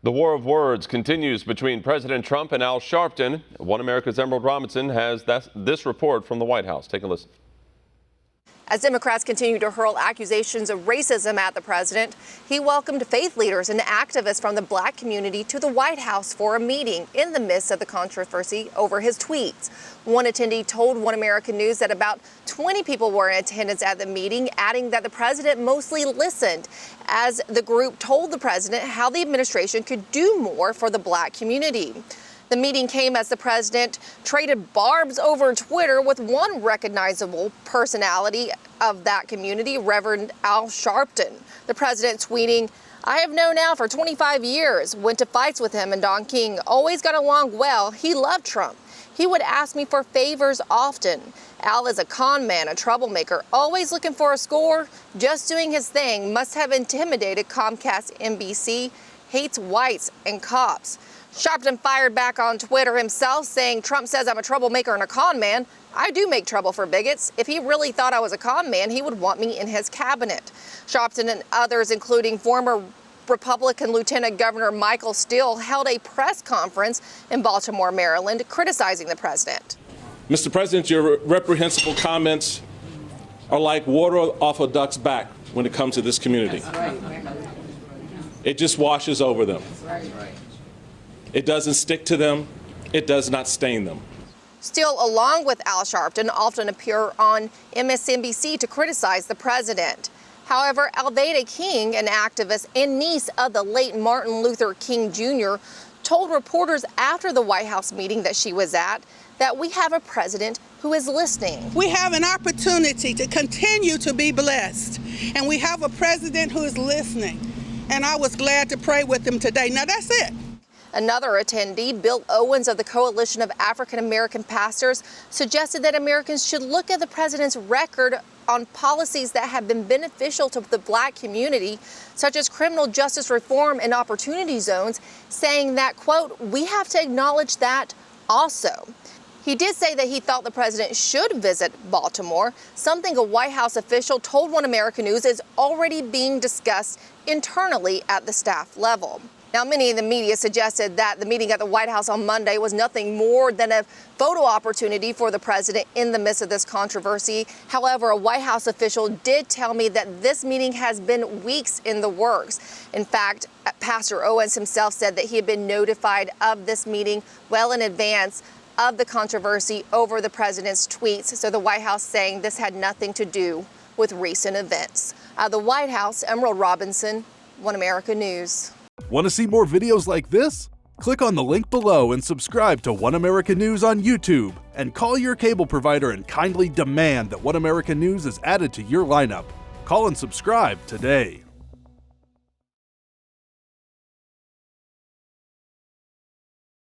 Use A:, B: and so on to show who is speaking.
A: The war of words continues between President Trump and Al Sharpton. One America's Emerald Robinson has this report from the White House. Take a listen.
B: As Democrats continue to hurl accusations of racism at the president, he welcomed faith leaders and activists from the black community to the White House for a meeting in the midst of the controversy over his tweets. One attendee told One American News that about 20 people were in attendance at the meeting, adding that the president mostly listened as the group told the president how the administration could do more for the black community. The meeting came as the president traded barbs over Twitter with one recognizable personality of that community, Reverend Al Sharpton. The president tweeting, "I have known Al for 25 years, went to fights with him and Don King, always got along well. He loved Trump. He would ask me for favors often. Al is a con man, a troublemaker, always looking for a score, just doing his thing, must have intimidated Comcast NBC, hates whites and cops." Sharpton fired back on Twitter himself, saying, "Trump says I'm a troublemaker and a con man. I do make trouble for bigots. If he really thought I was a con man, he would want me in his cabinet." Sharpton and others, including former Republican Lieutenant Governor Michael Steele, held a press conference in Baltimore, Maryland, criticizing the president.
C: Mr. President, your reprehensible comments are like water off a duck's back when it comes to this community. It just washes over them. It doesn't stick to them. It does not stain them.
B: Steele, along with Al Sharpton, often appear on MSNBC to criticize the president. However, Alveda King, an activist and niece of the late Martin Luther King Jr., told reporters after the White House meeting that she was at that we have a president who is listening.
D: We have an opportunity to continue to be blessed, and we have a president who is listening. And I was glad to pray with him today. Now, that's it.
B: Another attendee, Bill Owens of the Coalition of African American Pastors, suggested that Americans should look at the president's record on policies that have been beneficial to the black community, such as criminal justice reform and opportunity zones, saying that, quote, "we have to acknowledge that also." He did say that he thought the president should visit Baltimore, something a White House official told One American News is already being discussed internally at the staff level. Now, many in the media suggested that the meeting at the White House on Monday was nothing more than a photo opportunity for the president in the midst of this controversy. However, a White House official did tell me that this meeting has been weeks in the works. In fact, Pastor Owens himself said that he had been notified of this meeting well in advance of the controversy over the president's tweets. So the White House saying this had nothing to do with recent events. The White House, Emerald Robinson, One America News.
E: Want to see more videos like this? Click on the link below and subscribe to One American News on YouTube. And call your cable provider and kindly demand that One American News is added to your lineup. Call and subscribe today.